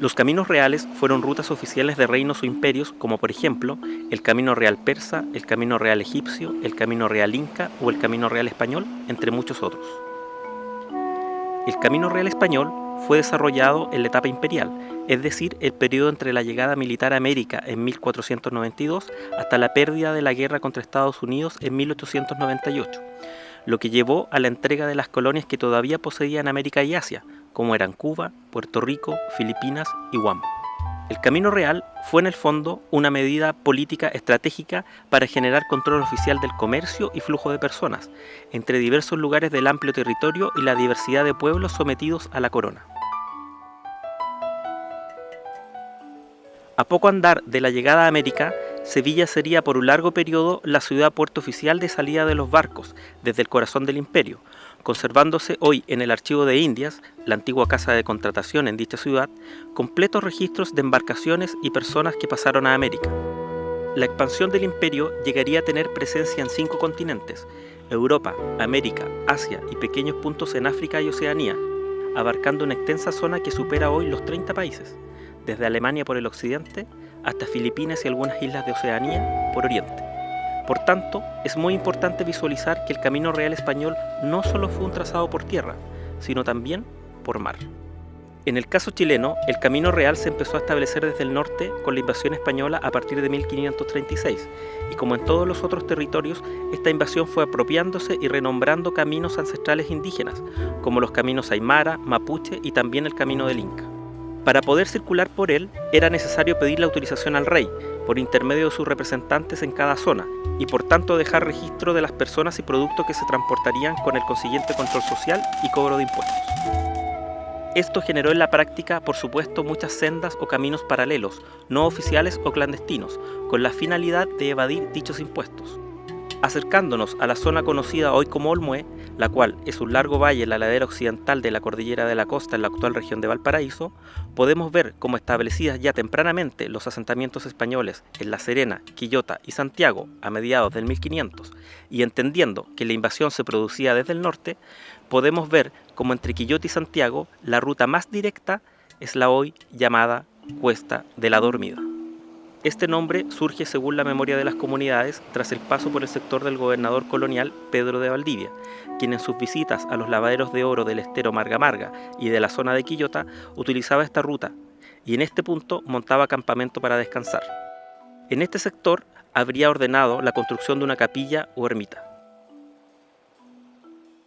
Los caminos reales fueron rutas oficiales de reinos o imperios como por ejemplo el Camino Real Persa, el Camino Real Egipcio, el Camino Real Inca o el Camino Real Español, entre muchos otros. El Camino Real Español fue desarrollado en la etapa imperial, es decir, el periodo entre la llegada militar a América en 1492 hasta la pérdida de la guerra contra Estados Unidos en 1898, lo que llevó a la entrega de las colonias que todavía poseían América y Asia, como eran Cuba, Puerto Rico, Filipinas y Guam. El Camino Real fue en el fondo una medida política estratégica para generar control oficial del comercio y flujo de personas entre diversos lugares del amplio territorio y la diversidad de pueblos sometidos a la corona. A poco andar de la llegada a América, Sevilla sería por un largo periodo la ciudad-puerto oficial de salida de los barcos desde el corazón del imperio, conservándose hoy en el Archivo de Indias, la antigua casa de contratación en dicha ciudad, completos registros de embarcaciones y personas que pasaron a América. La expansión del imperio llegaría a tener presencia en 5 continentes: Europa, América, Asia y pequeños puntos en África y Oceanía, abarcando una extensa zona que supera hoy los 30 países, desde Alemania por el occidente hasta Filipinas y algunas islas de Oceanía por oriente. Por tanto, es muy importante visualizar que el Camino Real Español no solo fue un trazado por tierra, sino también por mar. En el caso chileno, el Camino Real se empezó a establecer desde el norte con la invasión española a partir de 1536, y como en todos los otros territorios, esta invasión fue apropiándose y renombrando caminos ancestrales indígenas, como los caminos Aymara, Mapuche y también el Camino del Inca. Para poder circular por él, era necesario pedir la autorización al rey, por intermedio de sus representantes en cada zona, y por tanto dejar registro de las personas y productos que se transportarían con el consiguiente control social y cobro de impuestos. Esto generó en la práctica, por supuesto, muchas sendas o caminos paralelos, no oficiales o clandestinos, con la finalidad de evadir dichos impuestos. Acercándonos a la zona conocida hoy como Olmué, la cual es un largo valle en la ladera occidental de la Cordillera de la Costa en la actual región de Valparaíso, podemos ver cómo establecidas ya tempranamente los asentamientos españoles en La Serena, Quillota y Santiago a mediados del 1500, y entendiendo que la invasión se producía desde el norte, podemos ver cómo entre Quillota y Santiago la ruta más directa es la hoy llamada Cuesta de la Dormida. Este nombre surge, según la memoria de las comunidades, tras el paso por el sector del gobernador colonial Pedro de Valdivia, quien en sus visitas a los lavaderos de oro del estero Marga Marga y de la zona de Quillota utilizaba esta ruta, y en este punto montaba campamento para descansar. En este sector habría ordenado la construcción de una capilla o ermita.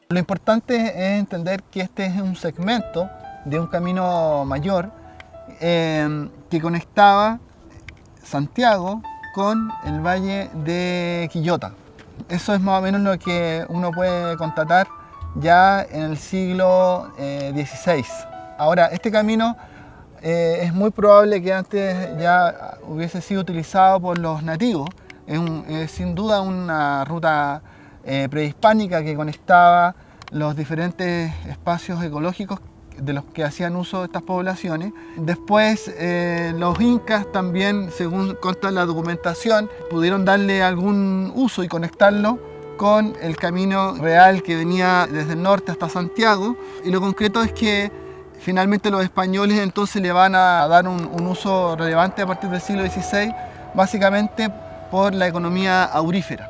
Lo importante es entender que este es un segmento de un camino mayor que conectaba Santiago con el valle de Quillota. Eso es más o menos lo que uno puede constatar ya en el siglo XVI. Ahora, este camino es muy probable que antes ya hubiese sido utilizado por los nativos. Es sin duda una ruta prehispánica que conectaba los diferentes espacios ecológicos de los que hacían uso estas poblaciones. Después los incas también, según consta la documentación, pudieron darle algún uso y conectarlo con el camino real que venía desde el norte hasta Santiago. Y lo concreto es que finalmente los españoles entonces le van a dar un uso relevante a partir del siglo XVI, básicamente por la economía aurífera.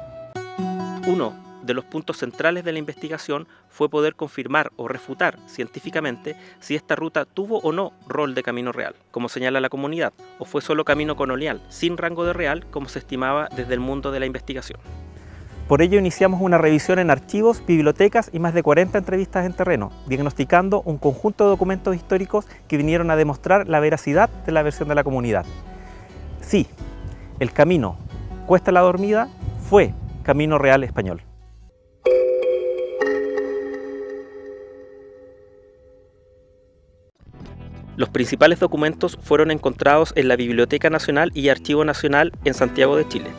Uno de los puntos centrales de la investigación fue poder confirmar o refutar científicamente si esta ruta tuvo o no rol de camino real, como señala la comunidad, o fue solo camino colonial, sin rango de real, como se estimaba desde el mundo de la investigación. Por ello iniciamos una revisión en archivos, bibliotecas y más de 40 entrevistas en terreno, diagnosticando un conjunto de documentos históricos que vinieron a demostrar la veracidad de la versión de la comunidad. Sí, el camino Cuesta la Dormida fue camino real español. Los principales documentos fueron encontrados en la Biblioteca Nacional y Archivo Nacional en Santiago de Chile.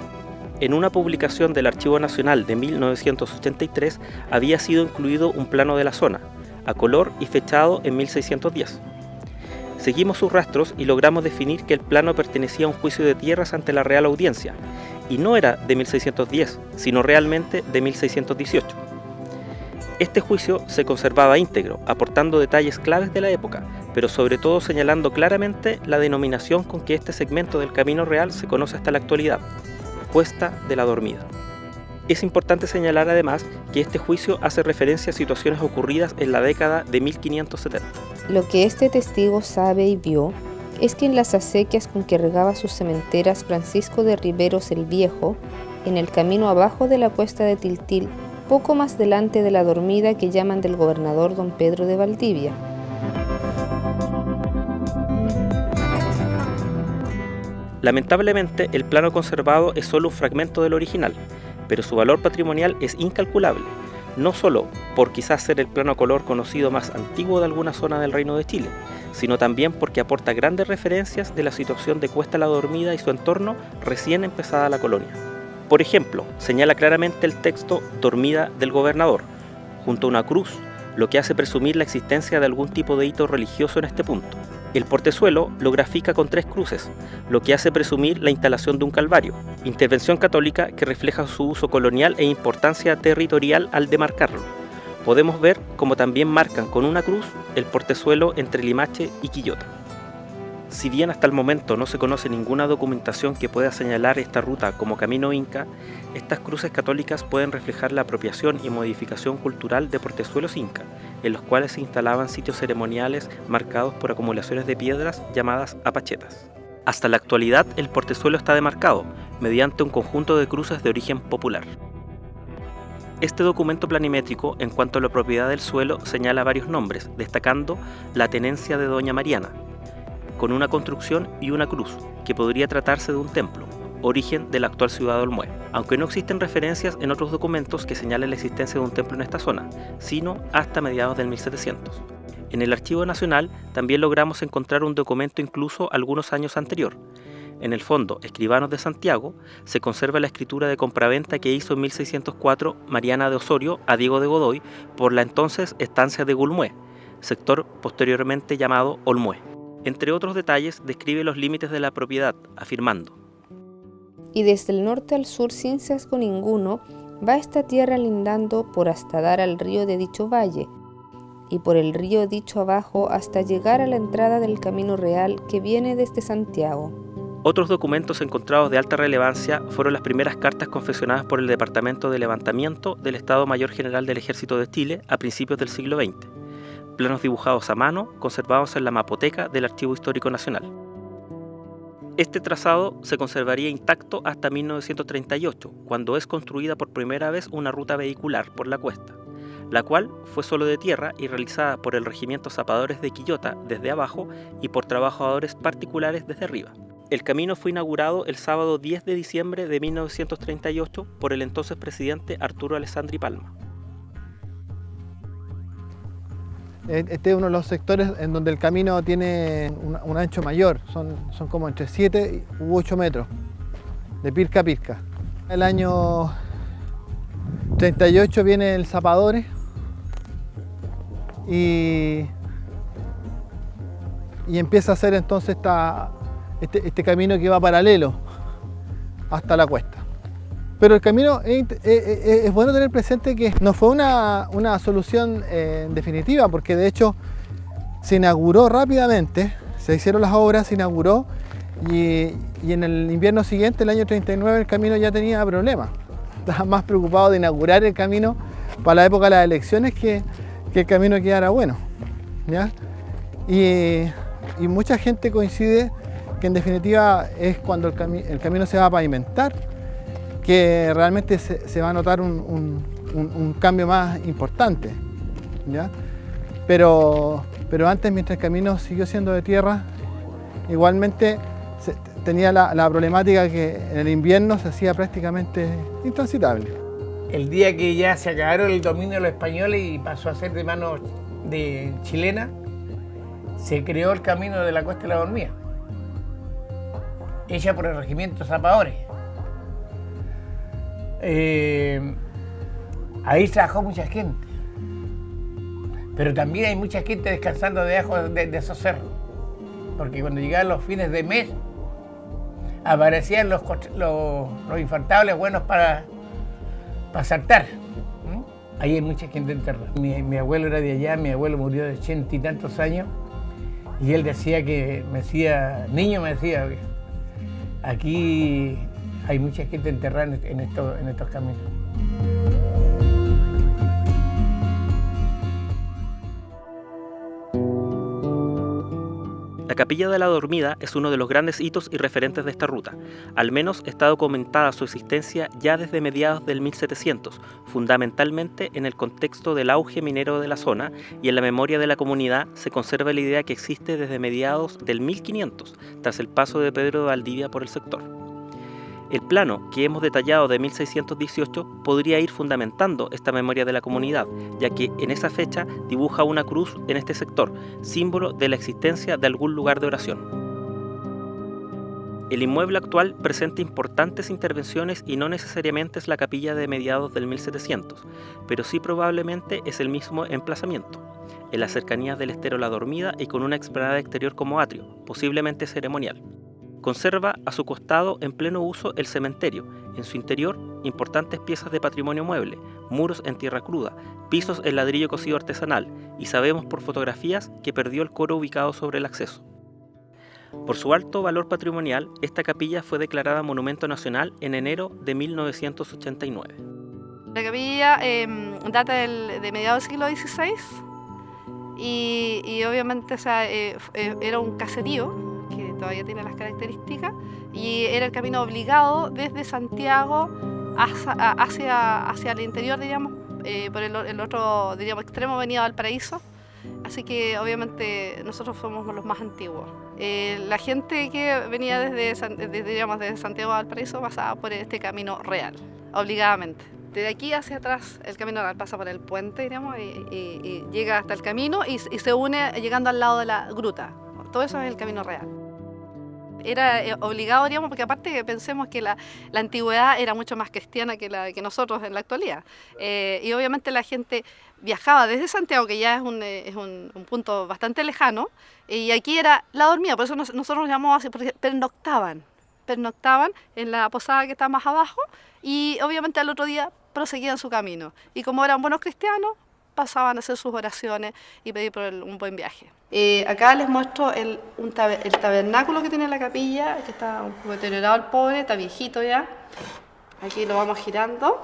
En una publicación del Archivo Nacional de 1983 había sido incluido un plano de la zona, a color y fechado en 1610. Seguimos sus rastros y logramos definir que el plano pertenecía a un juicio de tierras ante la Real Audiencia, y no era de 1610, sino realmente de 1618. Este juicio se conservaba íntegro, aportando detalles claves de la época, pero sobre todo señalando claramente la denominación con que este segmento del Camino Real se conoce hasta la actualidad: Cuesta de la Dormida. Es importante señalar además que este juicio hace referencia a situaciones ocurridas en la década de 1570. Lo que este testigo sabe y vio es que en las acequias con que regaba sus sementeras Francisco de Riveros el Viejo, en el camino abajo de la cuesta de Tiltil, poco más delante de la dormida que llaman del gobernador don Pedro de Valdivia. Lamentablemente, el plano conservado es solo un fragmento del original, pero su valor patrimonial es incalculable, no solo por quizás ser el plano a color conocido más antiguo de alguna zona del Reino de Chile, sino también porque aporta grandes referencias de la situación de Cuesta la Dormida y su entorno recién empezada la colonia. Por ejemplo, señala claramente el texto Dormida del Gobernador, junto a una cruz, lo que hace presumir la existencia de algún tipo de hito religioso en este punto. El portezuelo lo grafica con 3 cruces, lo que hace presumir la instalación de un calvario, intervención católica que refleja su uso colonial e importancia territorial al demarcarlo. Podemos ver cómo también marcan con una cruz el portezuelo entre Limache y Quillota. Si bien hasta el momento no se conoce ninguna documentación que pueda señalar esta ruta como camino inca, estas cruces católicas pueden reflejar la apropiación y modificación cultural de portezuelos inca, en los cuales se instalaban sitios ceremoniales marcados por acumulaciones de piedras llamadas apachetas. Hasta la actualidad el portezuelo está demarcado mediante un conjunto de cruces de origen popular. Este documento planimétrico, en cuanto a la propiedad del suelo, señala varios nombres, destacando la tenencia de Doña Mariana, con una construcción y una cruz, que podría tratarse de un templo, origen de la actual ciudad de Olmué, aunque no existen referencias en otros documentos que señalen la existencia de un templo en esta zona, sino hasta mediados del 1700. En el Archivo Nacional también logramos encontrar un documento incluso algunos años anterior. En el fondo, Escribanos de Santiago, se conserva la escritura de compraventa que hizo en 1604 Mariana de Osorio a Diego de Godoy por la entonces estancia de Gulmué, sector posteriormente llamado Olmué. Entre otros detalles, describe los límites de la propiedad, afirmando: Y desde el norte al sur sin sesgo ninguno, va esta tierra lindando por hasta dar al río de dicho valle, y por el río dicho abajo hasta llegar a la entrada del Camino Real que viene desde Santiago. Otros documentos encontrados de alta relevancia fueron las primeras cartas confeccionadas por el Departamento de Levantamiento del Estado Mayor General del Ejército de Chile a principios del siglo XX. Planos dibujados a mano conservados en la mapoteca del Archivo Histórico Nacional. Este trazado se conservaría intacto hasta 1938, cuando es construida por primera vez una ruta vehicular por la cuesta, la cual fue solo de tierra y realizada por el Regimiento Zapadores de Quillota desde abajo y por trabajadores particulares desde arriba. El camino fue inaugurado el sábado 10 de diciembre de 1938 por el entonces presidente Arturo Alessandri Palma. Este es uno de los sectores en donde el camino tiene un ancho mayor, son como entre 7 u 8 metros, de pirca a pirca. El año 38 viene el Zapadores y empieza a hacer entonces este camino que va paralelo hasta la cuesta. Pero el camino es bueno tener presente que no fue una solución definitiva, porque de hecho se inauguró rápidamente, se hicieron las obras, se inauguró y en el invierno siguiente, el año 39, el camino ya tenía problemas. Estaba más preocupado de inaugurar el camino para la época de las elecciones que el camino quedara bueno, ¿ya? Y mucha gente coincide que en definitiva es cuando el camino se va a pavimentar que realmente se va a notar un cambio más importante, ¿ya? Pero antes, mientras el camino siguió siendo de tierra, igualmente tenía la problemática que en el invierno se hacía prácticamente intransitable. El día que ya se acabaron el dominio de los españoles y pasó a ser de manos de chilena, se creó el camino de la Cuesta de la Dormida, hecha por el Regimiento Zapadores. Ahí trabajó mucha gente, pero también hay mucha gente descansando debajo de esos cerros, porque cuando llegaban los fines de mes aparecían los infaltables buenos para saltar. ahí hay mucha gente enterrada. Mi abuelo era de allá, mi abuelo murió de 80 y tantos años, y él decía que, niño me decía, aquí hay mucha gente enterrada en estos caminos. La Capilla de la Dormida es uno de los grandes hitos y referentes de esta ruta. Al menos está documentada su existencia ya desde mediados del 1700, fundamentalmente en el contexto del auge minero de la zona, y en la memoria de la comunidad se conserva la idea que existe desde mediados del 1500, tras el paso de Pedro de Valdivia por el sector. El plano que hemos detallado de 1618 podría ir fundamentando esta memoria de la comunidad, ya que en esa fecha dibuja una cruz en este sector, símbolo de la existencia de algún lugar de oración. El inmueble actual presenta importantes intervenciones y no necesariamente es la capilla de mediados del 1700, pero sí probablemente es el mismo emplazamiento, en las cercanías del estero La Dormida y con una explanada exterior como atrio, posiblemente ceremonial. Conserva a su costado en pleno uso el cementerio, en su interior importantes piezas de patrimonio mueble, muros en tierra cruda, pisos en ladrillo cocido artesanal, y sabemos por fotografías que perdió el coro ubicado sobre el acceso. Por su alto valor patrimonial, esta capilla fue declarada Monumento Nacional en enero de 1989. La capilla data de mediados del siglo XVI y obviamente era un caserío que todavía tiene las características, y era el camino obligado desde Santiago hacia el interior, digamos, por el otro, diríamos, extremo venía Valparaíso, así que obviamente nosotros somos los más antiguos. La gente que venía desde Santiago a Valparaíso pasaba por este camino real, obligadamente. Desde aquí hacia atrás el camino real pasa por el puente, digamos, y llega hasta el camino y se une llegando al lado de la gruta. Todo eso es el camino real. Era obligado, digamos, porque aparte pensemos que la antigüedad era mucho más cristiana que nosotros en la actualidad. Y obviamente la gente viajaba desde Santiago, que ya es un punto bastante lejano, y aquí era La Dormida, por eso nosotros nos llamamos así, porque pernoctaban en la posada que está más abajo, y obviamente al otro día proseguían su camino. Y como eran buenos cristianos, pasaban a hacer sus oraciones y pedir por un buen viaje. Acá les muestro el tabernáculo que tiene la capilla, que está un poco deteriorado el pobre, está viejito ya. Aquí lo vamos girando.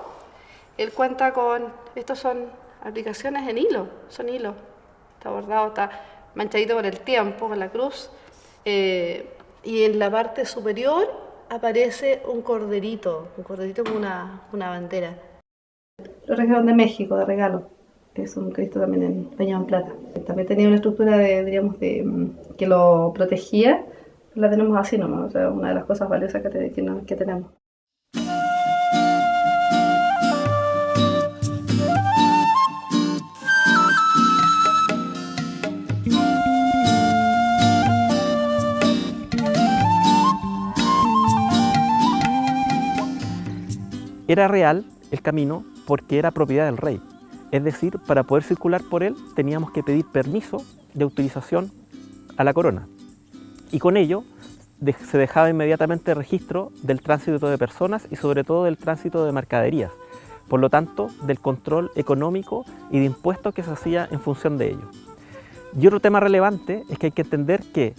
Él cuenta con, estos son aplicaciones en hilo, son hilos. Está bordado, está manchadito con el tiempo, con la cruz. Y en la parte superior aparece un corderito con una bandera. Lo trajeron de México, de regalo. Es un Cristo también bañado en plata. También tenía una estructura que lo protegía. La tenemos así nomás, o sea, una de las cosas valiosas que tenemos. Era real el camino porque era propiedad del rey. Es decir, para poder circular por él teníamos que pedir permiso de utilización a la corona. Y con ello se dejaba inmediatamente registro del tránsito de personas y sobre todo del tránsito de mercaderías. Por lo tanto, del control económico y de impuestos que se hacía en función de ello. Y otro tema relevante es que hay que entender que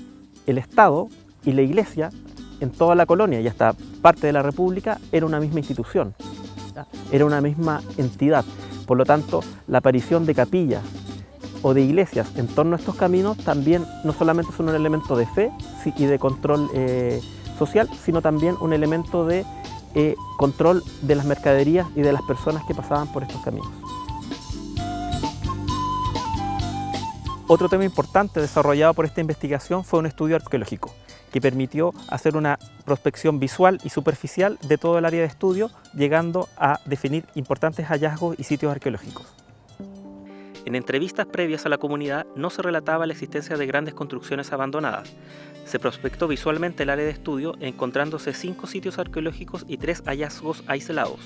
el Estado y la Iglesia en toda la colonia y hasta parte de la República era una misma institución, era una misma entidad. Por lo tanto, la aparición de capillas o de iglesias en torno a estos caminos también no solamente son un elemento de fe y de control social, sino también un elemento de control de las mercaderías y de las personas que pasaban por estos caminos. Otro tema importante desarrollado por esta investigación fue un estudio arqueológico que permitió hacer una prospección visual y superficial de todo el área de estudio, llegando a definir importantes hallazgos y sitios arqueológicos. En entrevistas previas a la comunidad no se relataba la existencia de grandes construcciones abandonadas. Se prospectó visualmente el área de estudio encontrándose 5 sitios arqueológicos y 3 hallazgos aislados.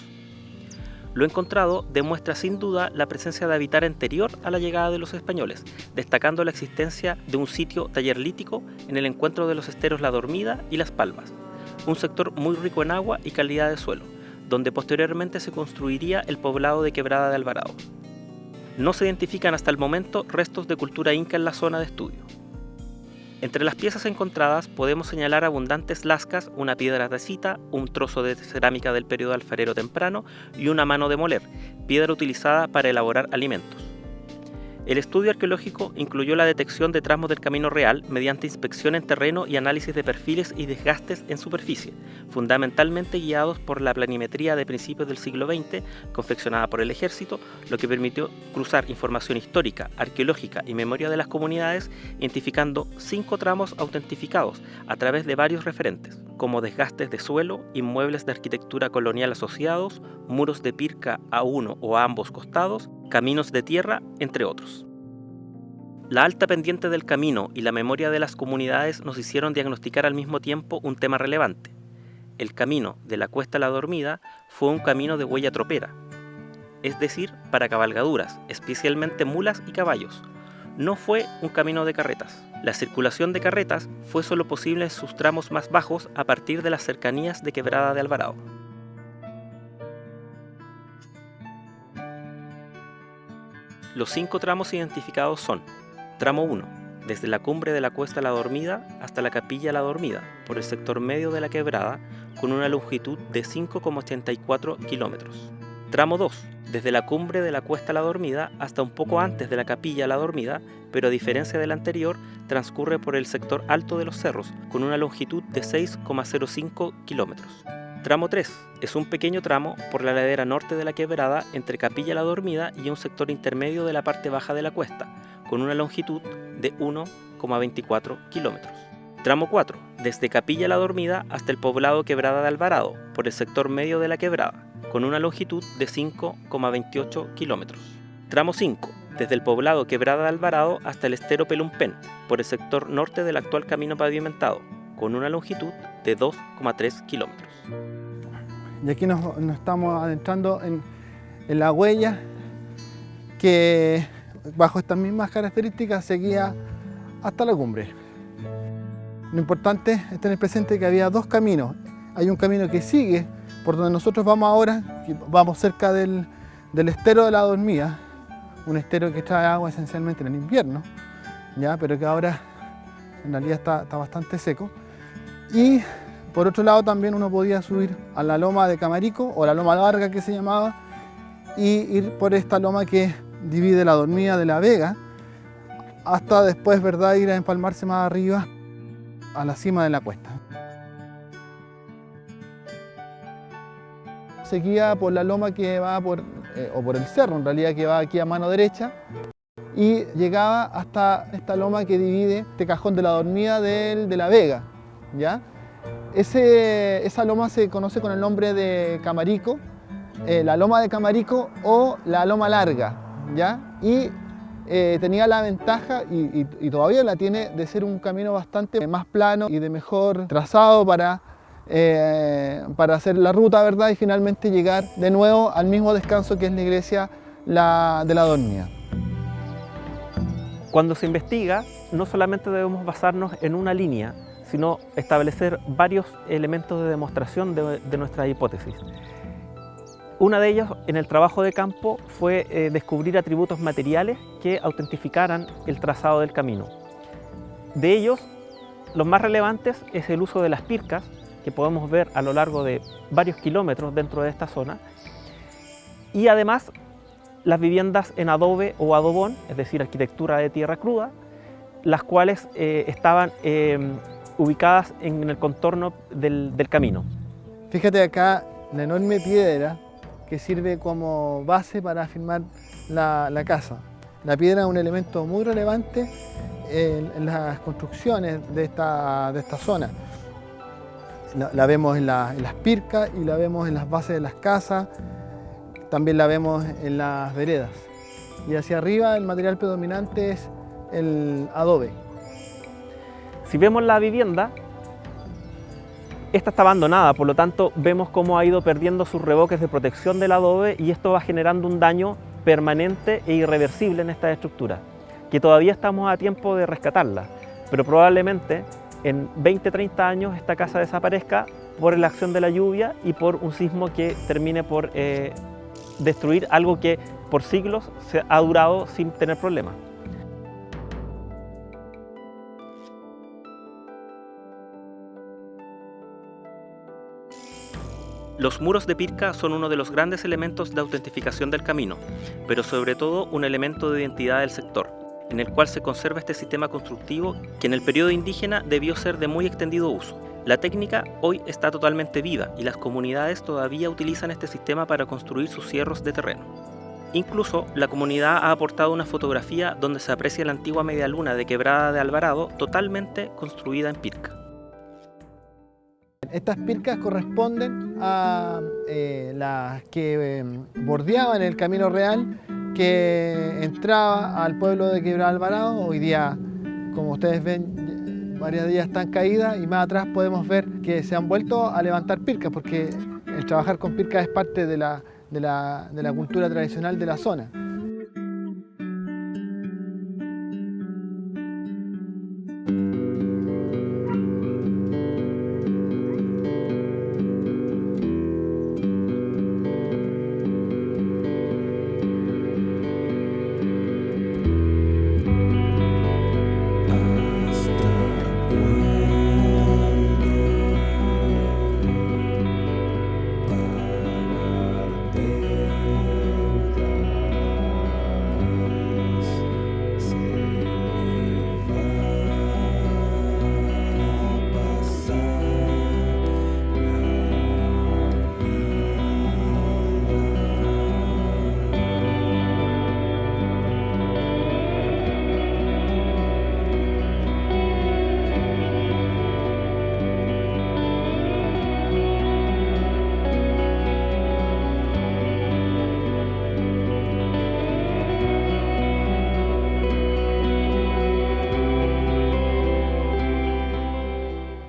Lo encontrado demuestra sin duda la presencia de habitar anterior a la llegada de los españoles, destacando la existencia de un sitio tallerlítico en el encuentro de los esteros La Dormida y Las Palmas, un sector muy rico en agua y calidad de suelo, donde posteriormente se construiría el poblado de Quebrada de Alvarado. No se identifican hasta el momento restos de cultura inca en la zona de estudio. Entre las piezas encontradas podemos señalar abundantes lascas, una piedra tacita, un trozo de cerámica del periodo alfarero temprano y una mano de moler, piedra utilizada para elaborar alimentos. El estudio arqueológico incluyó la detección de tramos del camino real mediante inspección en terreno y análisis de perfiles y desgastes en superficie, fundamentalmente guiados por la planimetría de principios del siglo XX, confeccionada por el Ejército, lo que permitió cruzar información histórica, arqueológica y memoria de las comunidades, identificando 5 tramos autentificados a través de varios referentes, como desgastes de suelo, inmuebles de arquitectura colonial asociados, muros de pirca a uno o a ambos costados, caminos de tierra, entre otros. La alta pendiente del camino y la memoria de las comunidades nos hicieron diagnosticar al mismo tiempo un tema relevante. El camino de la Cuesta a la Dormida fue un camino de huella tropera, es decir, para cabalgaduras, especialmente mulas y caballos. No fue un camino de carretas. La circulación de carretas fue solo posible en sus tramos más bajos a partir de las cercanías de Quebrada de Alvarado. Los 5 tramos identificados son: tramo 1, desde la cumbre de la Cuesta La Dormida hasta la Capilla La Dormida, por el sector medio de la quebrada, con una longitud de 5,84 kilómetros. Tramo 2, desde la cumbre de la Cuesta La Dormida hasta un poco antes de la Capilla La Dormida, pero a diferencia del anterior, transcurre por el sector alto de los cerros, con una longitud de 6,05 kilómetros. Tramo 3 es un pequeño tramo por la ladera norte de la quebrada entre Capilla La Dormida y un sector intermedio de la parte baja de la cuesta, con una longitud de 1,24 kilómetros. Tramo 4, desde Capilla La Dormida hasta el poblado Quebrada de Alvarado, por el sector medio de la quebrada, con una longitud de 5,28 kilómetros. Tramo 5, desde el poblado Quebrada de Alvarado hasta el estero Pelumpén, por el sector norte del actual camino pavimentado, con una longitud de 2,3 kilómetros. Y aquí nos estamos adentrando en la huella que bajo estas mismas características seguía hasta la cumbre. Lo importante es tener presente que había 2 caminos. Hay un camino que sigue por donde nosotros vamos ahora, que vamos cerca del estero de La Dormida, un estero que trae agua esencialmente en el invierno, ¿ya? Pero que ahora en realidad está bastante seco. Y por otro lado también uno podía subir a la loma de Camarico, o la loma larga que se llamaba, y ir por esta loma que divide La Dormida de La Vega, hasta después, ¿verdad?, ir a empalmarse más arriba a la cima de la cuesta. Seguía por la loma que va o por el cerro, en realidad, que va aquí a mano derecha, y llegaba hasta esta loma que divide este cajón de La Dormida de La Vega, ¿ya? Esa loma se conoce con el nombre de Camarico, la loma de Camarico o la loma larga, ¿ya? Y tenía la ventaja, y todavía la tiene, de ser un camino bastante más plano y de mejor trazado para hacer la ruta, ¿verdad? Y finalmente llegar de nuevo al mismo descanso que es la iglesia de La Dormida. Cuando se investiga, no solamente debemos basarnos en una línea, sino establecer varios elementos de demostración de nuestra hipótesis. Una de ellas, en el trabajo de campo, fue descubrir atributos materiales que autentificaran el trazado del camino. De ellos, los más relevantes es el uso de las pircas, que podemos ver a lo largo de varios kilómetros dentro de esta zona, y además las viviendas en adobe o adobón, es decir, arquitectura de tierra cruda, las cuales estaban ubicadas en el contorno del camino. Fíjate acá la enorme piedra que sirve como base para afirmar la casa. La piedra es un elemento muy relevante en las construcciones de esta zona. La vemos en las pircas y la vemos en las bases de las casas, también la vemos en las veredas. Y hacia arriba el material predominante es el adobe. Si vemos la vivienda, esta está abandonada, por lo tanto vemos cómo ha ido perdiendo sus revoques de protección del adobe, y esto va generando un daño permanente e irreversible en esta estructura, que todavía estamos a tiempo de rescatarla, pero probablemente en 20-30 años esta casa desaparezca por la acción de la lluvia y por un sismo que termine por destruir algo que por siglos se ha durado sin tener problemas. Los muros de Pirca son uno de los grandes elementos de autentificación del camino, pero sobre todo un elemento de identidad del sector, en el cual se conserva este sistema constructivo que en el periodo indígena debió ser de muy extendido uso. La técnica hoy está totalmente viva y las comunidades todavía utilizan este sistema para construir sus cierros de terreno. Incluso la comunidad ha aportado una fotografía donde se aprecia la antigua media luna de Quebrada de Alvarado totalmente construida en Pirca. Estas pircas corresponden a las que bordeaban el camino real que entraba al pueblo de Quebrada Alvarado. Hoy día, como ustedes ven, varias de ellas están caídas y más atrás podemos ver que se han vuelto a levantar pircas porque el trabajar con pircas es parte de la cultura tradicional de la zona.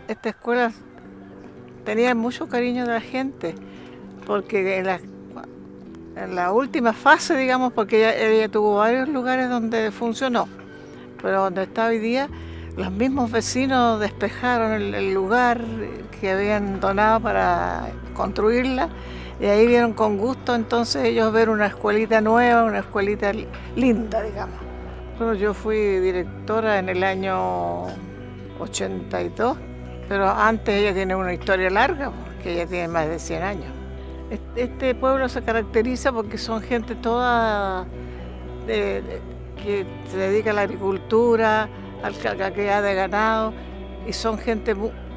Esta escuela tenía mucho cariño de la gente, porque en la última fase, digamos, porque ella tuvo varios lugares donde funcionó, pero donde está hoy día, los mismos vecinos despejaron el lugar que habían donado para construirla, y ahí vieron con gusto entonces ellos ver una escuelita nueva, una escuelita linda, digamos. Bueno, yo fui directora en el año 82, pero antes ella tiene una historia larga, porque ella tiene más de 100 años. Este pueblo se caracteriza porque son gente toda que se dedica a la agricultura, a la crianza de ganado, y son gente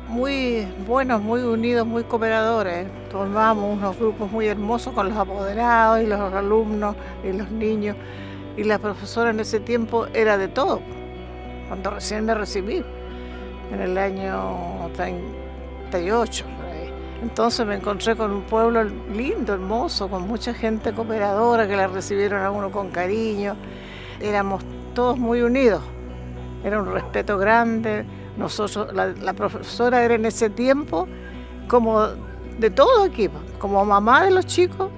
muy buenos, muy unidos, muy cooperadores. Formamos unos grupos muy hermosos con los apoderados y los alumnos y los niños, y la profesora en ese tiempo era de todo, cuando recién me recibí, en el año 38. Por ahí. Entonces me encontré con un pueblo lindo, hermoso, con mucha gente cooperadora que la recibieron a uno con cariño. Éramos todos muy unidos, era un respeto grande. Nosotros, la profesora era en ese tiempo como de todo aquí, como mamá de los chicos,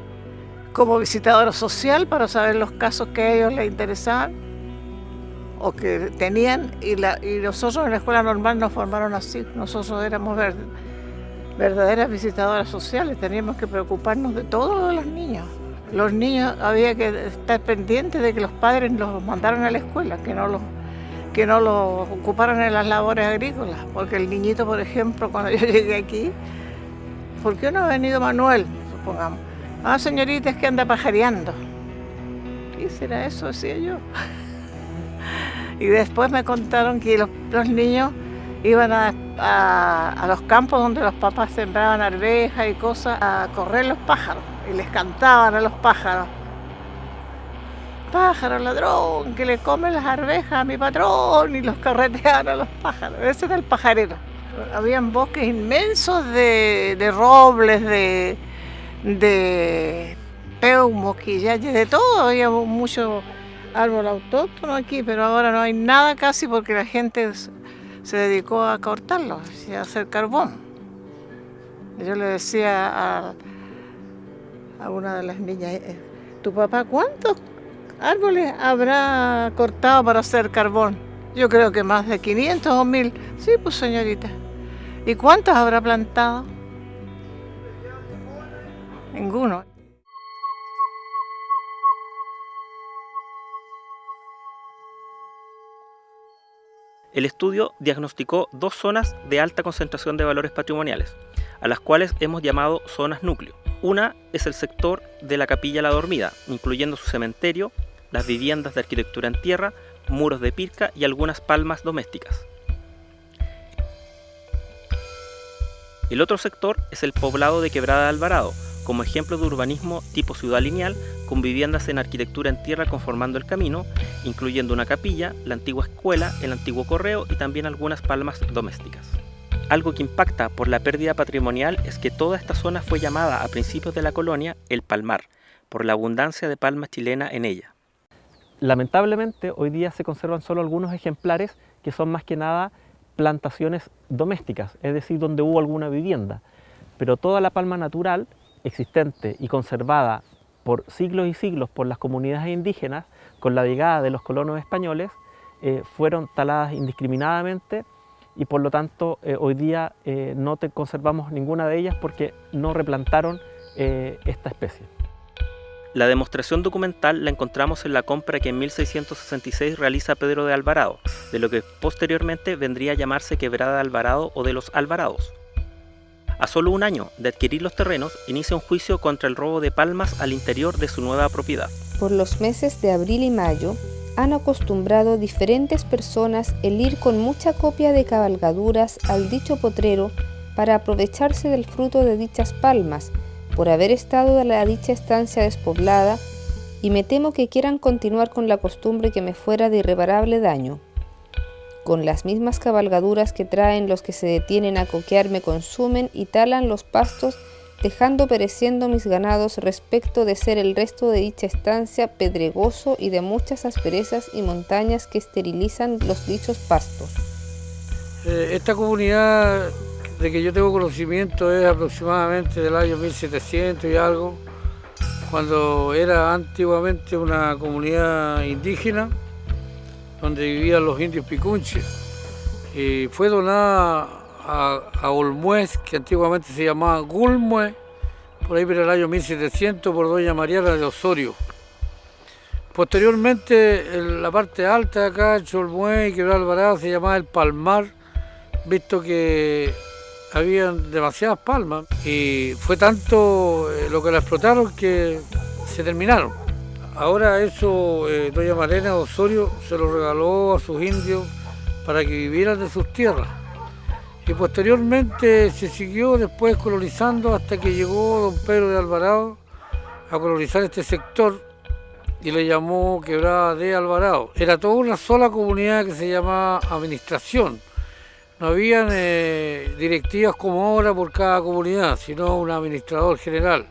como visitadora social para saber los casos que a ellos les interesaban o que tenían, y nosotros en la escuela normal nos formaron así. Nosotros éramos verdaderas visitadoras sociales, teníamos que preocuparnos de todos los niños. Los niños había que estar pendientes de que los padres los mandaran a la escuela, que no los ocuparan en las labores agrícolas, porque el niñito, por ejemplo, cuando yo llegué aquí, ¿por qué no ha venido Manuel? Supongamos. Ah, señorita, es que anda pajareando. ¿Qué será eso? Decía yo. Y después me contaron que los niños iban a los campos donde los papás sembraban arvejas y cosas a correr los pájaros, y les cantaban a los pájaros: pájaro ladrón, que le come las arvejas a mi patrón, y los carreteaban a los pájaros. Ese era el pajarero. Habían bosques inmensos de robles, de peumos, quillayes, de todo. Había mucho árbol autóctono aquí, pero ahora no hay nada casi porque la gente se dedicó a cortarlos y a hacer carbón. Yo le decía a una de las niñas: ¿tu papá cuántos árboles habrá cortado para hacer carbón? Yo creo que más de 500 o 1000. Sí, pues señorita. ¿Y cuántos habrá plantado? Ninguno. El estudio diagnosticó 2 zonas de alta concentración de valores patrimoniales, a las cuales hemos llamado zonas núcleo. Una es el sector de la Capilla La Dormida, incluyendo su cementerio, las viviendas de arquitectura en tierra, muros de pirca y algunas palmas domésticas. El otro sector es el poblado de Quebrada de Alvarado, como ejemplo de urbanismo tipo ciudad lineal, con viviendas en arquitectura en tierra conformando el camino, incluyendo una capilla, la antigua escuela, el antiguo correo y también algunas palmas domésticas. Algo que impacta por la pérdida patrimonial es que toda esta zona fue llamada a principios de la colonia el Palmar, por la abundancia de palma chilena en ella. Lamentablemente, hoy día se conservan solo algunos ejemplares que son más que nada plantaciones domésticas, es decir, donde hubo alguna vivienda. Pero toda la palma natural existente y conservada por siglos y siglos por las comunidades indígenas, con la llegada de los colonos españoles, fueron taladas indiscriminadamente y por lo tanto hoy día no conservamos ninguna de ellas porque no replantaron esta especie. La demostración documental la encontramos en la compra que en 1666 realiza Pedro de Alvarado, de lo que posteriormente vendría a llamarse Quebrada de Alvarado o de los Alvarados. A solo un año de adquirir los terrenos, inicia un juicio contra el robo de palmas al interior de su nueva propiedad. Por los meses de abril y mayo, han acostumbrado diferentes personas el ir con mucha copia de cabalgaduras al dicho potrero para aprovecharse del fruto de dichas palmas, por haber estado de la dicha estancia despoblada, y me temo que quieran continuar con la costumbre que me fuera de irreparable daño. Con las mismas cabalgaduras que traen los que se detienen a coquear me consumen y talan los pastos, dejando pereciendo mis ganados respecto de ser el resto de dicha estancia pedregoso y de muchas asperezas y montañas que esterilizan los dichos pastos. Esta comunidad de que yo tengo conocimiento es aproximadamente del año 1700 y algo, cuando era antiguamente una comunidad indígena donde vivían los indios picunches. Fue donada a Olmuez, que antiguamente se llamaba Gulmuez, por ahí por el año 1700 por doña Mariana de Osorio. Posteriormente, en la parte alta de acá, Cholmuez y Quebrada Alvarado, se llamaba el Palmar, visto que habían demasiadas palmas y fue tanto lo que la explotaron que se terminaron. Ahora eso doña Mariana de Osorio se lo regaló a sus indios para que vivieran de sus tierras. Y posteriormente se siguió después colonizando hasta que llegó don Pedro de Alvarado a colonizar este sector y le llamó Quebrada de Alvarado. Era toda una sola comunidad que se llamaba administración. No habían directivas como ahora por cada comunidad, sino un administrador general.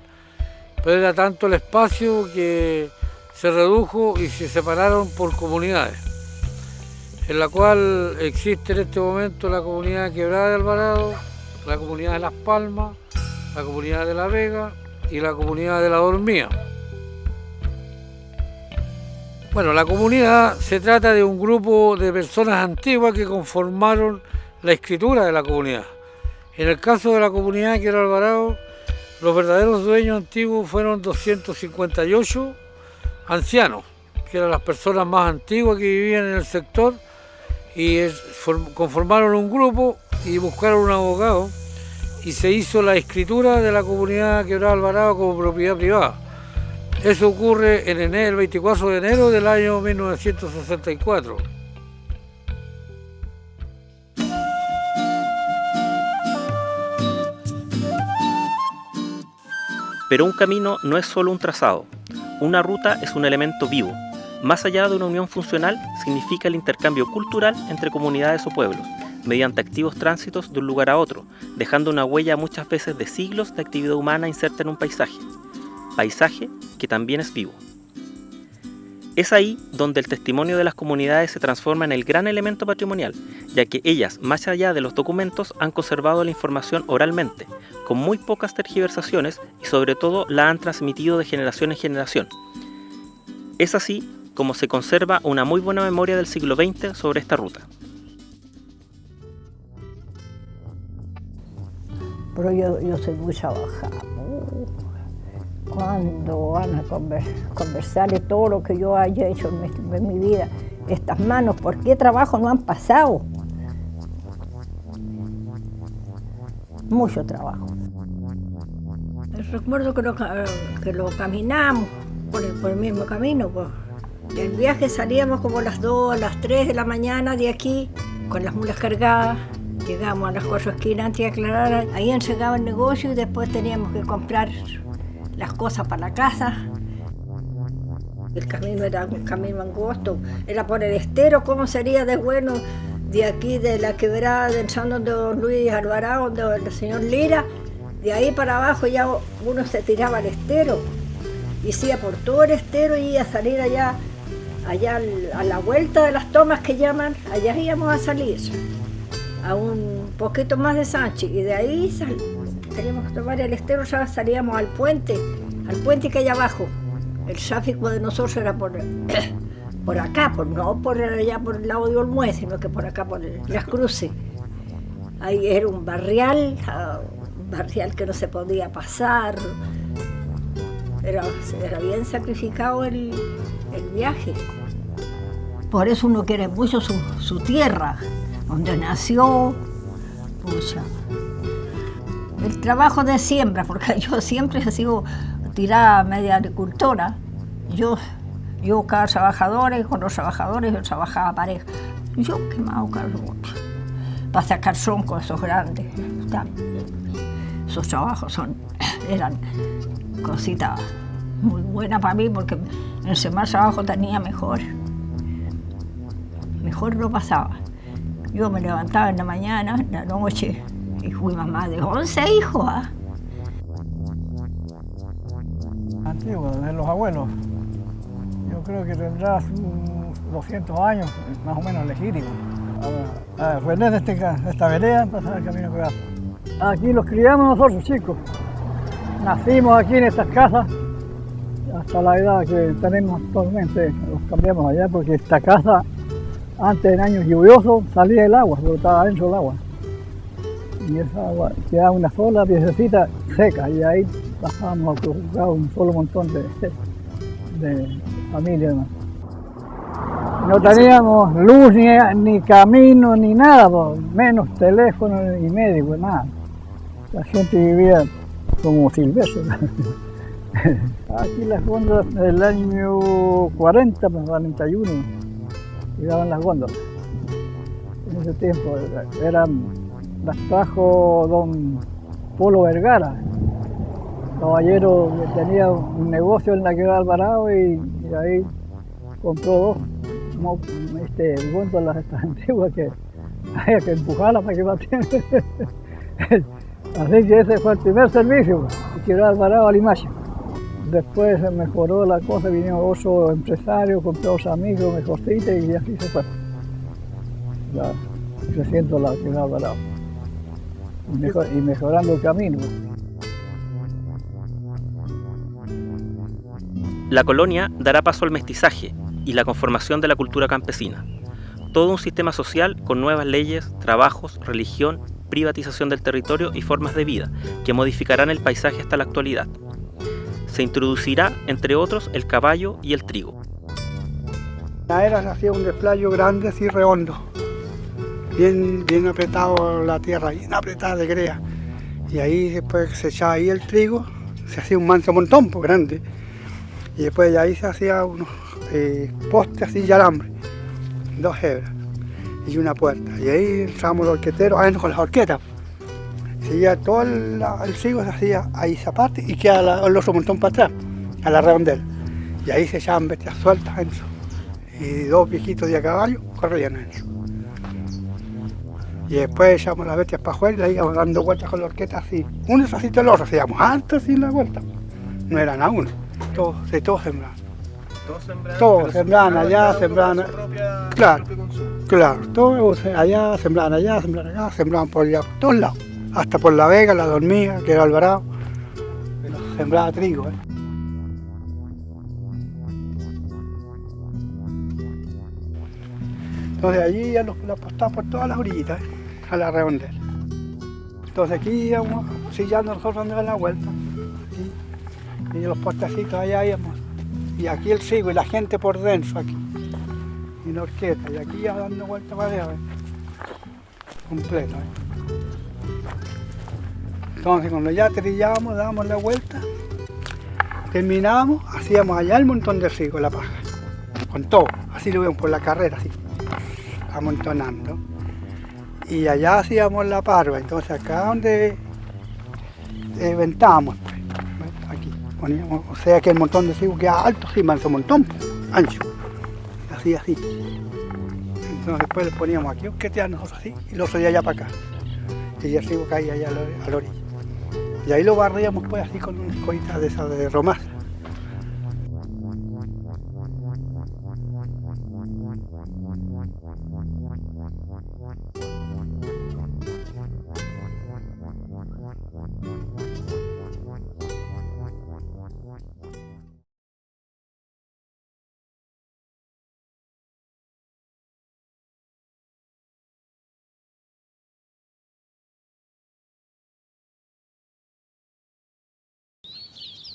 Pero era tanto el espacio que se redujo y se separaron por comunidades, en la cual existe en este momento la comunidad Quebrada de Alvarado, la comunidad de Las Palmas, la comunidad de La Vega y la comunidad de La Dormida. Bueno, la comunidad se trata de un grupo de personas antiguas que conformaron la escritura de la comunidad. En el caso de la comunidad Quebrada de Alvarado, los verdaderos dueños antiguos fueron 258 ancianos, que eran las personas más antiguas que vivían en el sector, y conformaron un grupo y buscaron un abogado y se hizo la escritura de la comunidad Quebrada de Alvarado como propiedad privada. Eso ocurre en enero, el 24 de enero del año 1964. Pero un camino no es solo un trazado. Una ruta es un elemento vivo. Más allá de una unión funcional, significa el intercambio cultural entre comunidades o pueblos, mediante activos tránsitos de un lugar a otro, dejando una huella muchas veces de siglos de actividad humana inserta en un paisaje que también es vivo. Es ahí donde el testimonio de las comunidades se transforma en el gran elemento patrimonial, ya que ellas, más allá de los documentos, han conservado la información oralmente, con muy pocas tergiversaciones y sobre todo la han transmitido de generación en generación. Es así como se conserva una muy buena memoria del siglo XX sobre esta ruta. Pero yo soy muy trabajada. Cuando van a conversar de todo lo que yo haya hecho en mi vida, estas manos, ¿por qué trabajo no han pasado? Mucho trabajo. Recuerdo que lo caminamos por el mismo camino. Pues. Del viaje salíamos como a las 2, a las 3 de la mañana de aquí, con las mulas cargadas. Llegamos a las 4 esquinas antes de aclarar. Ahí encerraba el negocio y después teníamos que comprar las cosas para la casa. El camino era un camino angosto, era por el estero. ¿Cómo sería de bueno de aquí, de la quebrada del San de Don Luis Alvarado, del señor Lira? De ahí para abajo ya uno se tiraba al estero, y se iba por todo el estero y a salir allá a la vuelta de las tomas que llaman, allá íbamos a salir, a un poquito más de Sánchez, y de ahí teníamos que tomar el estero, ya salíamos al puente que hay abajo. El tráfico de nosotros era por acá, no por allá por el lado de Olmué, sino que por acá, por las cruces. Ahí era un barrial que no se podía pasar. Era bien sacrificado el viaje. Por eso uno quiere mucho su tierra, donde nació. Pucha. El trabajo de siembra, porque yo siempre he sido tirada media agricultora. Yo buscaba trabajadores, con los trabajadores yo trabajaba pareja. Yo quemaba carbón para sacar troncos esos grandes. Esos trabajos eran cositas muy buenas para mí, porque en ese más trabajo tenía mejor lo pasaba. Yo me levantaba en la mañana, en la noche, y fui mamá de 11 hijos. Antiguo, de los abuelos. Yo creo que tendrá 200 años, más o menos legítimo. Fue desde esta vereda pasar el camino Cogapo. Aquí los criamos nosotros, chicos. Nacimos aquí en estas casas hasta la edad que tenemos actualmente. Los cambiamos allá porque esta casa, antes en años lluviosos, salía el agua, brotaba dentro el agua. Y esa agua quedaba una sola piececita seca, y ahí pasábamos a jugar un solo montón de familias. No teníamos luz, ni camino, ni nada, menos teléfono ni médico, nada. La gente vivía como silvestre. Aquí las góndolas del año 40, 41, llegaban las góndolas. En ese tiempo las trajo don Polo Vergara, caballero que tenía un negocio en la quebrada Alvarado, y ahí compró dos góndolas estas antiguas que había que empujarlas para que batieran. Así que ese fue el primer servicio, quebrada Alvarado a Limache. Después se mejoró la cosa, vinieron otros empresarios, compró otros amigos, mejorcitos, y así se fue. Creciendo la quebrada Alvarado y mejorando el camino. La colonia dará paso al mestizaje y la conformación de la cultura campesina. Todo un sistema social con nuevas leyes, trabajos, religión, privatización del territorio y formas de vida que modificarán el paisaje hasta la actualidad. Se introducirá, entre otros, el caballo y el trigo. La era se hacía un desplayo grande, así redondo, bien apretado la tierra, bien apretada de grea. Y ahí después se echaba ahí el trigo, se hacía un manso montón pues, grande. Y después de ahí se hacía unos postes así de alambre, 2 hebras y una puerta. Y ahí entrábamos los horqueteros adentro con las horquetas. Seguía todo el trigo, se hacía ahí esa parte y quedaba el otro montón para atrás, a la redondela. Y ahí se echaban bestias sueltas adentro. Y 2 viejitos de a caballo corrían adentro. Y después echamos las bestias para afuera y le íbamos dando vueltas con la horqueta así. Uno así del otro, hacíamos alto así la vuelta. No eran a uno, todos sembraban. Todos sembraban allá, sembraban. Claro, todos allá, sembraban allá, sembraban por allá, por todos lados. Hasta por La Vega, La Dormida, que era Alvarado, sembraba trigo. Entonces allí ya los apostamos por todas las orillitas, a la redondela. Entonces aquí íbamos sillando nosotros dando la vuelta. Y los postecitos allá íbamos. Y aquí el trigo y la gente por dentro aquí. Y la horqueta, y aquí ya dando vuelta para allá. completo. Entonces cuando ya trillábamos, dábamos la vuelta, terminábamos, hacíamos allá el montón de riego, la paja, con todo, así lo vemos por la carrera, así, amontonando. Y allá hacíamos la parva, entonces acá donde ventábamos, pues, aquí poníamos, o sea que el montón de riego queda alto, sí, manso montón, ancho, así. Entonces después le poníamos aquí un quetear nosotros así, y lo subía allá para acá, y el riego caía allá a la orilla. Y ahí lo barríamos pues así con unas cositas de esas de romás.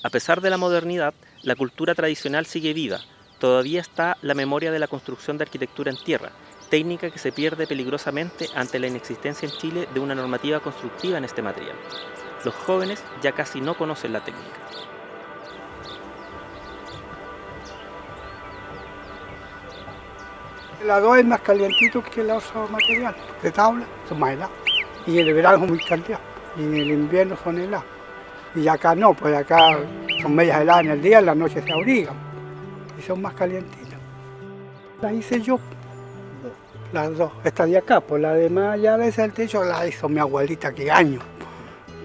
A pesar de la modernidad, la cultura tradicional sigue viva. Todavía está la memoria de la construcción de arquitectura en tierra, técnica que se pierde peligrosamente ante la inexistencia en Chile de una normativa constructiva en este material. Los jóvenes ya casi no conocen la técnica. El adobe es más calientito que el otro material, de tabla, son más helados. Y en el verano son muy caldeados, y en el invierno son helados. Y acá no, pues acá son medias heladas en el día, en la noche se abrigan y son más calientitas. La hice yo, las dos, esta de acá, pues la de más allá de ese del techo la hizo mi abuelita, qué año.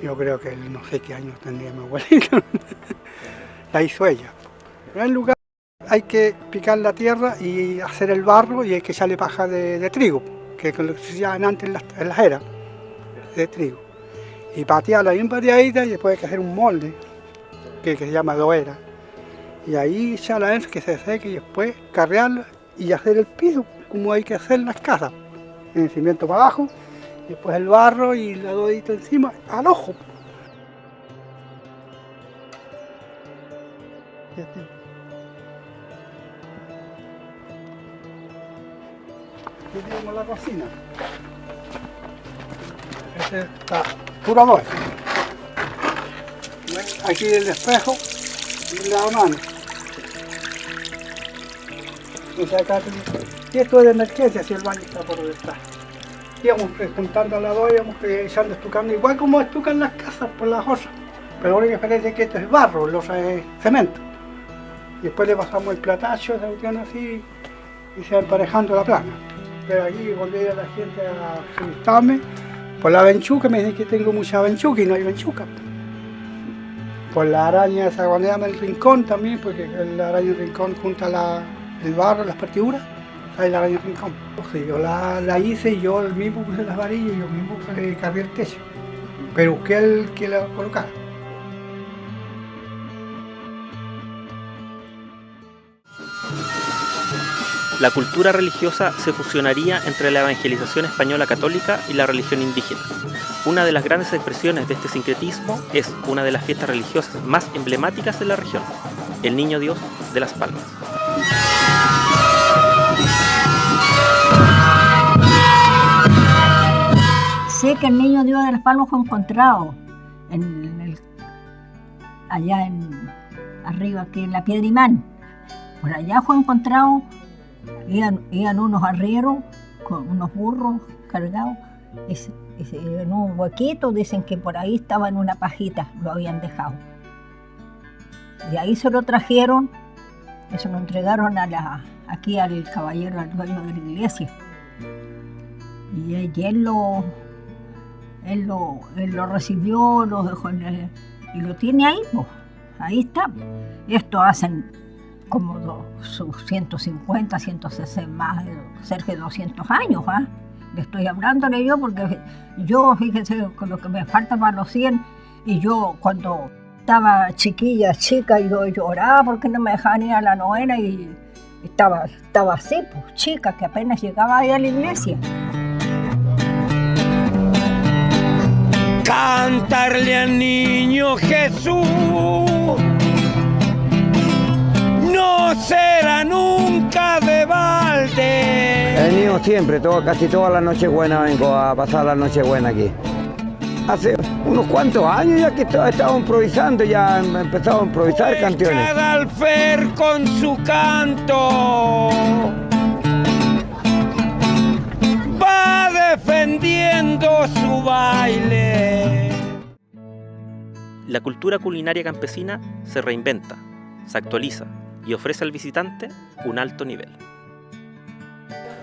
Yo creo que no sé qué años tendría mi abuelita, la hizo ella. En primer lugar hay que picar la tierra y hacer el barro y hay que echarle paja de trigo, que es lo que se llaman antes en las eras de trigo. Y patearla bien pateadita y después hay que hacer un molde que se llama doera. Y ahí echarla adentro que se seque y después carrearla y hacer el piso como hay que hacer en las casas. En el cimiento para abajo, y después el barro y la doedita encima al ojo. Aquí tenemos la cocina. Este está puro adobe. Aquí el espejo y la mano. Entonces acá y esto es de emergencia si el baño está por detrás. Íbamos juntando la adobe, íbamos echando estucando igual como estucan las casas por las osas. Pero la única diferencia es que esto es barro, la osa es cemento. Y después le pasamos el platacho, se funciona así y se va emparejando la plana. Pero aquí volví a la gente a solicitarme por la benchuca, me dicen que tengo mucha benchuca y no hay benchuca. Por la araña esa cuando llama el rincón también, porque la araña del rincón junta el barro, las partiduras, ahí la araña del rincón. Sí, yo la hice y yo mismo puse las varillas y yo mismo cargué el techo. Pero busqué el que la colocara. La cultura religiosa se fusionaría entre la evangelización española católica y la religión indígena. Una de las grandes expresiones de este sincretismo es una de las fiestas religiosas más emblemáticas de la región, el Niño Dios de Las Palmas. Sé que el Niño Dios de Las Palmas fue encontrado allá arriba, aquí en la Piedra Imán. Por allá fue encontrado. Iban unos arrieros con unos burros cargados en un huequito, dicen que por ahí estaba en una pajita, lo habían dejado. Y ahí se lo trajeron y se lo entregaron aquí al caballero, al dueño de la iglesia. Y él lo recibió, lo dejó y lo tiene ahí, pues, ahí está. Esto hacen como 150, 160, más, cerca de 200 años, ¿eh? Le estoy hablándole yo porque yo, fíjense, con lo que me falta para los 100, y yo cuando estaba chica, yo lloraba porque no me dejaban ir a la novena y estaba así, pues, chica, que apenas llegaba ahí a la iglesia. Cantarle al niño Jesús no será nunca de balde. He venido siempre, casi todas las Nochebuenas vengo a pasar la Nochebuena aquí. Hace unos cuantos años ya que he estado improvisando, ya he empezado a improvisar canciones. Alfer con su canto va defendiendo su baile. La cultura culinaria campesina se reinventa, se actualiza y ofrece al visitante un alto nivel.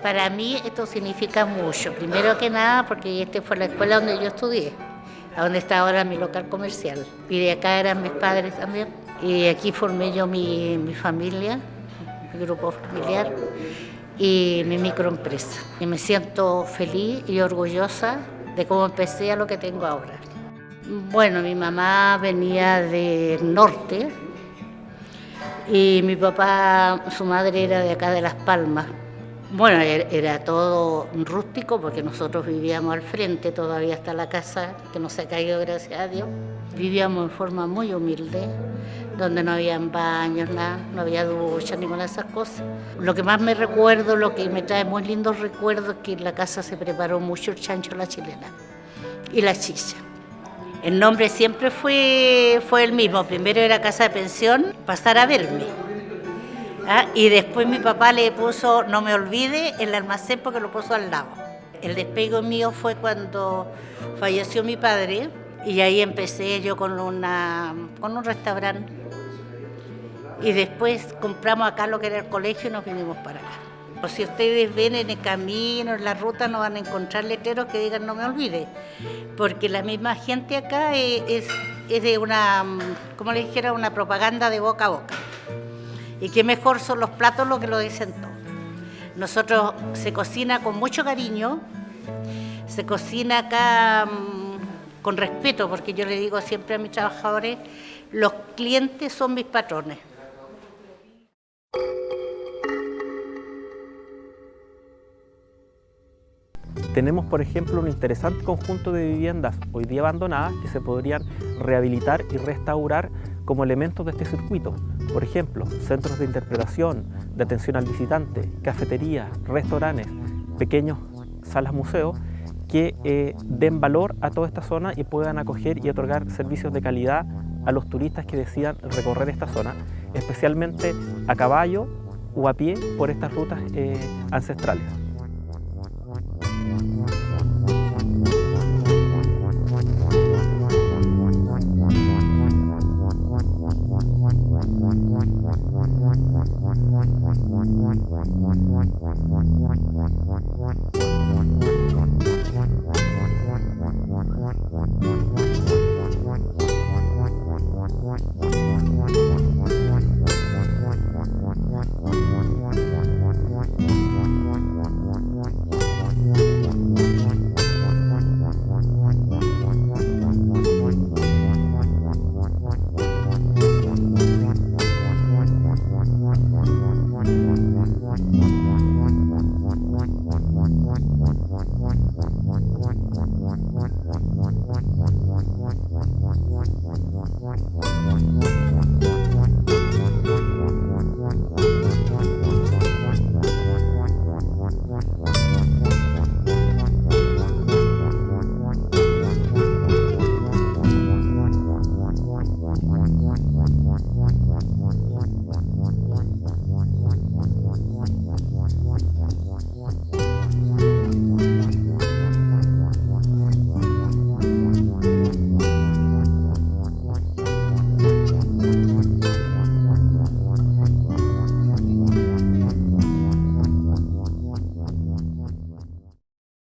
Para mí esto significa mucho, primero que nada porque esta fue la escuela donde yo estudié, a donde está ahora mi local comercial. Y de acá eran mis padres también. Y aquí formé yo mi familia, mi grupo familiar y mi microempresa. Y me siento feliz y orgullosa de cómo empecé a lo que tengo ahora. Bueno, mi mamá venía del norte y mi papá, su madre era de acá de Las Palmas. Bueno, era todo rústico porque nosotros vivíamos al frente, todavía está la casa que no se ha caído, gracias a Dios. Vivíamos en forma muy humilde, donde no había baños, nada, no había ducha, ninguna de esas cosas. Lo que más me recuerdo, lo que me trae muy lindos recuerdos, es que en la casa se preparó mucho el chancho a la chilena y la chicha. El nombre siempre fue el mismo, primero era casa de pensión, pasar a verme. Y después mi papá le puso, no me olvide, el almacén porque lo puso al lado. El despego mío fue cuando falleció mi padre y ahí empecé yo con un restaurante. Y después compramos acá lo que era el colegio y nos vinimos para acá. O si ustedes ven en el camino, en la ruta, no van a encontrar letreros que digan no me olvide. Porque la misma gente acá es de una, como les dijera, una propaganda de boca a boca. Y qué mejor son los platos lo que lo dicen todo. Nosotros se cocina con mucho cariño, se cocina acá con respeto, porque yo le digo siempre a mis trabajadores, los clientes son mis patrones. Tenemos, por ejemplo, un interesante conjunto de viviendas hoy día abandonadas que se podrían rehabilitar y restaurar como elementos de este circuito. Por ejemplo, centros de interpretación, de atención al visitante, cafeterías, restaurantes, pequeños salas museos que den valor a toda esta zona y puedan acoger y otorgar servicios de calidad a los turistas que decidan recorrer esta zona, especialmente a caballo o a pie por estas rutas ancestrales. What?